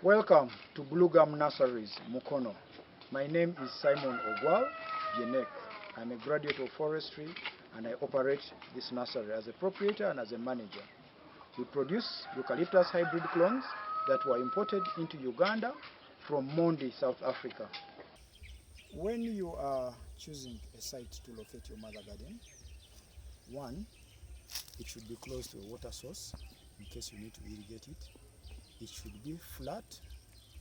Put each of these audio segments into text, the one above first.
Welcome to Blue Gum Nurseries, Mukono. My name is Simon Ogwal Jenek. I'm a graduate of forestry and I operate this nursery as a proprietor and as a manager. We produce eucalyptus hybrid clones that were imported into Uganda from Mondi, South Africa. When you are choosing a site to locate your mother garden, one, it should be close to a water source in case you need to irrigate it. It should be flat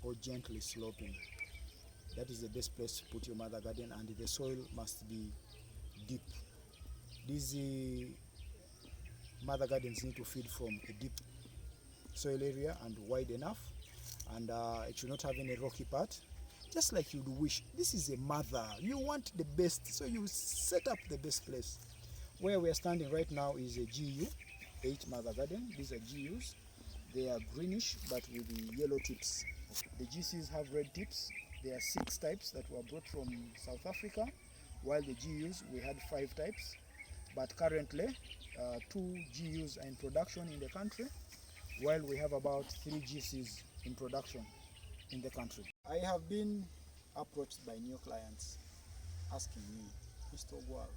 or gently sloping. That is the best place to put your mother garden, and the soil must be deep. These mother gardens need to feed from a deep soil area and wide enough, and it should not have any rocky part. Just like you'd wish, this is a mother, you want the best, so you set up the best place. Where we are standing right now is a GU 8 mother garden. These are GUs. They are greenish but with the yellow tips. The GCs have red tips. There are 6 types that were brought from South Africa, while the GUs we had 5 types. But currently 2 GUs are in production in the country, while we have about 3 GCs in production in the country. I have been approached by new clients asking me, Mr. Ogwal,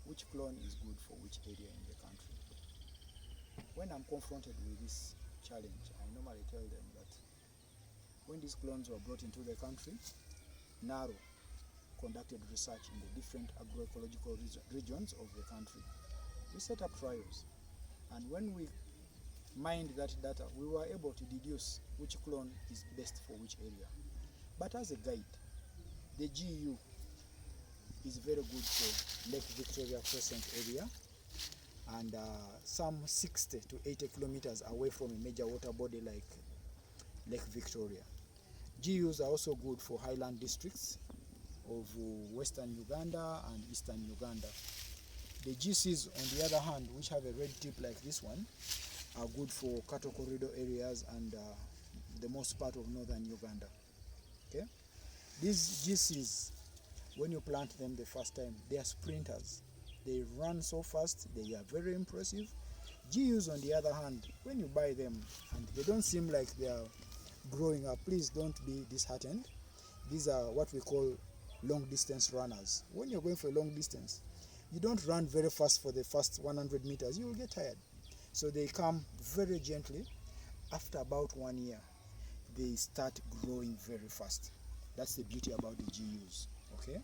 which clone is good for which area in the country? When I'm confronted with this challenge, I normally tell them that when these clones were brought into the country, NARO conducted research in the different agroecological regions of the country. We set up trials, and when we mined that data, we were able to deduce which clone is best for which area. But as a guide, the GU is very good for Lake Victoria Crescent area, and some 60 to 80 kilometers away from a major water body like Lake Victoria. GUs are also good for highland districts of western Uganda and eastern Uganda. The GCs, on the other hand, which have a red tip like this one, are good for cattle corridor areas and the most part of northern Uganda. Okay? These GCs, when you plant them the first time, they are sprinters. They run so fast, they are very impressive. GUs, on the other hand, when you buy them and they don't seem like they are growing up, please don't be disheartened. These are what we call long distance runners. When you're going for a long distance, you don't run very fast for the first 100 meters, you will get tired. So they come very gently. After about 1 year, they start growing very fast. That's the beauty about the GUs, okay?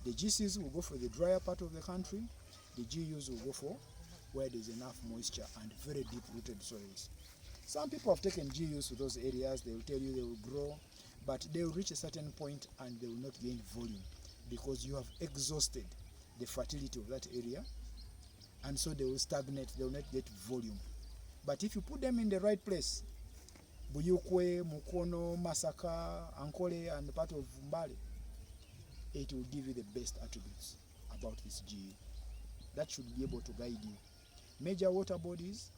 The GCs will go for the drier part of the country. The GUs will go for where there's enough moisture and very deep-rooted soils. Some people have taken GUs to those areas. They will tell you they will grow, but they will reach a certain point and they will not gain volume because you have exhausted the fertility of that area, and so they will stagnate. They will not get volume. But if you put them in the right place, Buyukwe, Mukono, Masaka, Ankole, and part of Mbale, it will give you the best attributes about this GU. That should be able to guide you. Major water bodies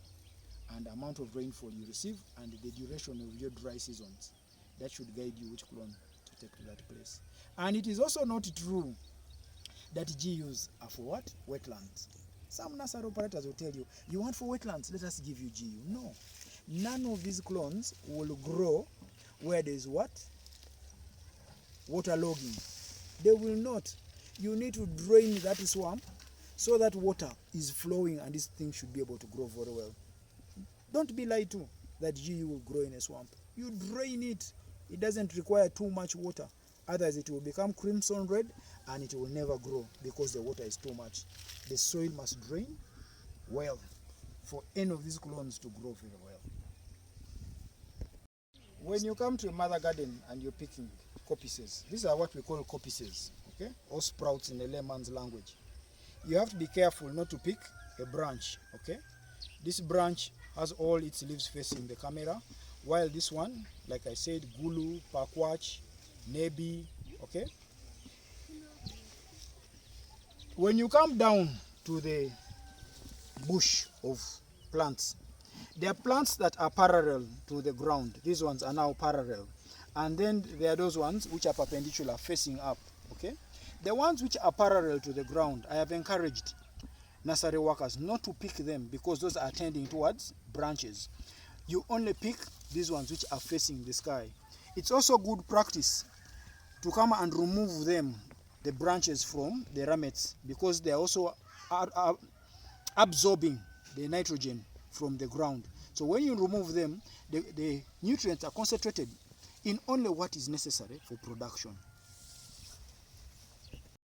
and amount of rainfall you receive and the duration of your dry seasons. That should guide you which clone to take to that place. And it is also not true that GUs are for what? Wetlands. Some nursery operators will tell you, you want for wetlands, let us give you GU. No. None of these clones will grow where there is what? Water logging. They will not. You need to drain that swamp so that water is flowing, and this thing should be able to grow very well. Don't be lied to that GU will grow in a swamp. You drain it. It doesn't require too much water. Otherwise it will become crimson red and it will never grow because the water is too much. The soil must drain well for any of these clones to grow very well. When you come to a mother garden and you're picking coppices, these are what we call coppices, okay, or sprouts in a layman's language. You have to be careful not to pick a branch, okay? This branch has all its leaves facing the camera, while this one, like I said, Gulu, Pakwach, Nebi, okay? When you come down to the bush of plants, there are plants that are parallel to the ground. These ones are now parallel. And then there are those ones which are perpendicular, facing up, okay? The ones which are parallel to the ground, I have encouraged nursery workers not to pick them because those are tending towards branches. You only pick these ones which are facing the sky. It's also good practice to come and remove them, the branches from the ramets, because they are also absorbing the nitrogen from the ground. So when you remove them, the nutrients are concentrated in only what is necessary for production.